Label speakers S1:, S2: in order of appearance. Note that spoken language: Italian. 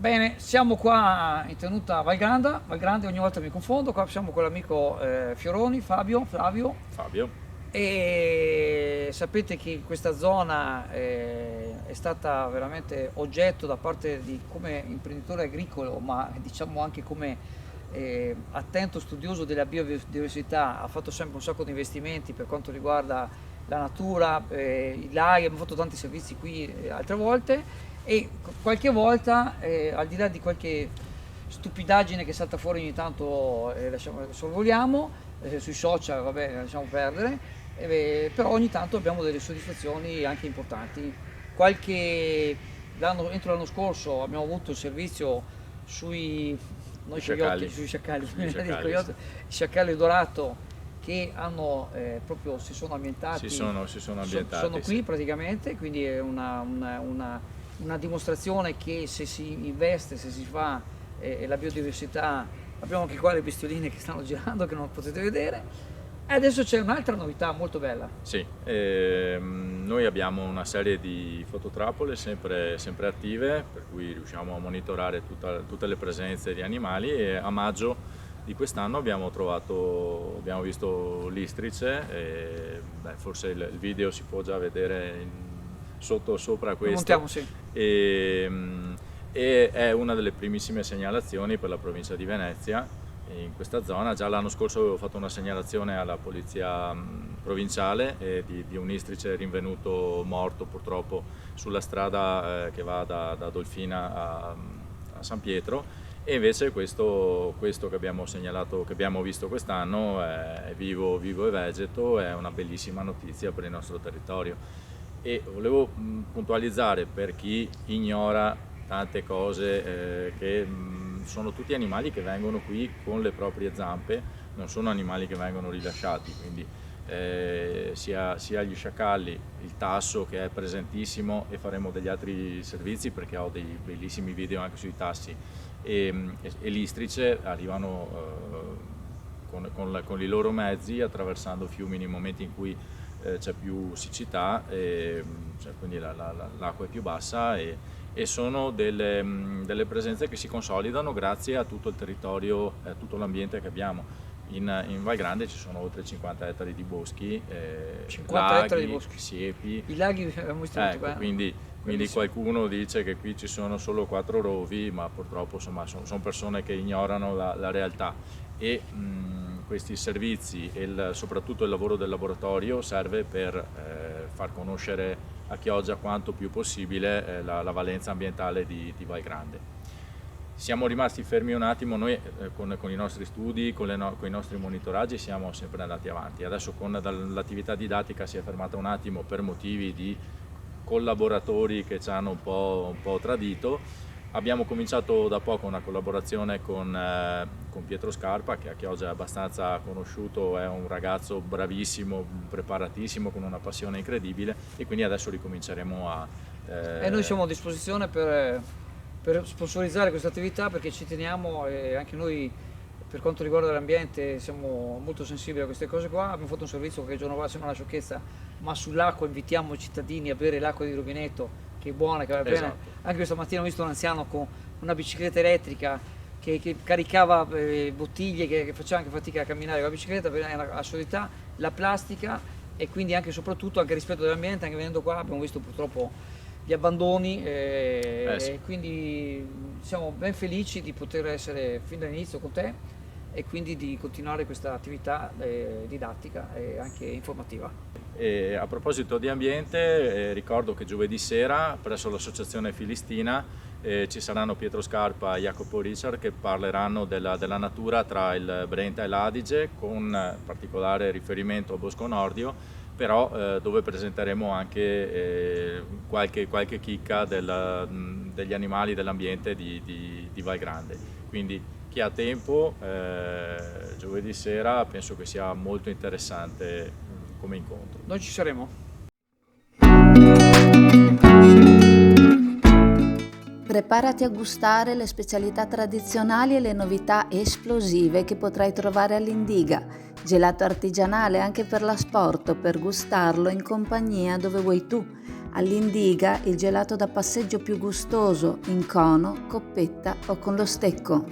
S1: Bene, siamo qua in tenuta Val Grande, ogni volta mi confondo, qua siamo con l'amico Fioroni, Flavio,
S2: Fabio.
S1: e sapete che questa zona è stata veramente oggetto da parte di come imprenditore agricolo, ma diciamo anche come attento studioso della biodiversità, ha fatto sempre un sacco di investimenti per quanto riguarda la natura, i laghi, abbiamo fatto tanti servizi qui altre volte e qualche volta, al di là di qualche stupidaggine che salta fuori ogni tanto, sorvoliamo, sui social, vabbè, lasciamo perdere, però ogni tanto abbiamo delle soddisfazioni anche importanti. Entro l'anno scorso abbiamo avuto il servizio sui, noi coyote,
S2: Sciacalli.
S1: sui sciacalli,
S2: I sciacalli, sì.
S1: il sciacallo dorato che hanno proprio si sono
S2: Si
S1: ambientati,
S2: sono, si sono
S1: sono
S2: ambientati,
S1: qui
S2: sì.
S1: praticamente, quindi è una dimostrazione che se si investe, se si fa la biodiversità, abbiamo anche qua le bestioline che stanno girando che non potete vedere. E adesso c'è un'altra novità molto bella.
S2: Sì, noi abbiamo una serie di fototrappole sempre attive, per cui riusciamo a monitorare tutte le presenze di animali e a maggio di quest'anno abbiamo visto l'istrice, e, forse il video si può già vedere sopra
S1: Lo
S2: questo,
S1: montiamo, sì.
S2: e, e è una delle primissime segnalazioni per la provincia di Venezia in questa zona. Già l'anno scorso avevo fatto una segnalazione alla polizia provinciale di un istrice rinvenuto morto purtroppo sulla strada che va da Dolfina a San Pietro, e invece questo che abbiamo segnalato, che abbiamo visto quest'anno, è vivo e vegeto, è una bellissima notizia per il nostro territorio. E volevo puntualizzare per chi ignora tante cose che sono tutti animali che vengono qui con le proprie zampe, non sono animali che vengono rilasciati, quindi sia gli sciacalli, il tasso che è presentissimo, e faremo degli altri servizi perché ho dei bellissimi video anche sui tassi, e l'istrice arrivano con i loro mezzi attraversando fiumi nei momenti in cui c'è più siccità, quindi l'acqua è più bassa, e sono delle presenze che si consolidano grazie a tutto il territorio, a tutto l'ambiente che abbiamo. In Val Grande ci sono oltre 50 ettari di boschi,
S1: 50 ettari di
S2: laghi,
S1: boschi.
S2: siepi.
S1: I laghi abbiamo visto tutti
S2: Ecco,
S1: qua.
S2: quindi
S1: Bellissimo.
S2: qualcuno dice che qui ci sono solo 4 rovi, ma purtroppo insomma sono persone che ignorano la realtà, e questi servizi e soprattutto il lavoro del laboratorio serve per far conoscere a Chioggia quanto più possibile la valenza ambientale di Val Grande. Siamo rimasti fermi un attimo, noi con i nostri studi, con i nostri monitoraggi siamo sempre andati avanti. Adesso con l'attività didattica si è fermata un attimo per motivi di collaboratori che ci hanno un po' tradito. Abbiamo cominciato da poco una collaborazione con Pietro Scarpa, che a Chioggia è abbastanza conosciuto, è un ragazzo bravissimo, preparatissimo, con una passione incredibile, e quindi adesso ricominceremo a...
S1: E noi siamo a disposizione per sponsorizzare questa attività perché ci teniamo, e anche noi per quanto riguarda l'ambiente siamo molto sensibili a queste cose qua. Abbiamo fatto un servizio che il giorno fa sembra una sciocchezza, ma sull'acqua invitiamo i cittadini a bere l'acqua di rubinetto, che è buona, che va bene.
S2: Esatto.
S1: Anche questa mattina ho visto un anziano con una bicicletta elettrica che caricava bottiglie, che faceva anche fatica a camminare con la bicicletta, per l'assurdità, la plastica, e quindi anche e soprattutto anche rispetto dell'ambiente. Anche venendo qua abbiamo visto purtroppo gli abbandoni,
S2: Sì.
S1: e quindi siamo ben felici di poter essere fin dall'inizio con te e quindi di continuare questa attività didattica e anche informativa.
S2: E a proposito di ambiente, ricordo che giovedì sera presso l'associazione Filistina ci saranno Pietro Scarpa e Jacopo Richard, che parleranno della natura tra il Brenta e l'Adige, con particolare riferimento a Bosco Nordio, però dove presenteremo anche qualche chicca degli animali dell'ambiente di Val Grande. Quindi chi ha tempo, giovedì sera penso che sia molto interessante come incontro.
S1: Noi ci saremo.
S3: Preparati a gustare le specialità tradizionali e le novità esplosive che potrai trovare all'Indiga. Gelato artigianale anche per l'asporto, per gustarlo in compagnia dove vuoi tu. All'Indiga il gelato da passeggio più gustoso, in cono, coppetta o con lo stecco.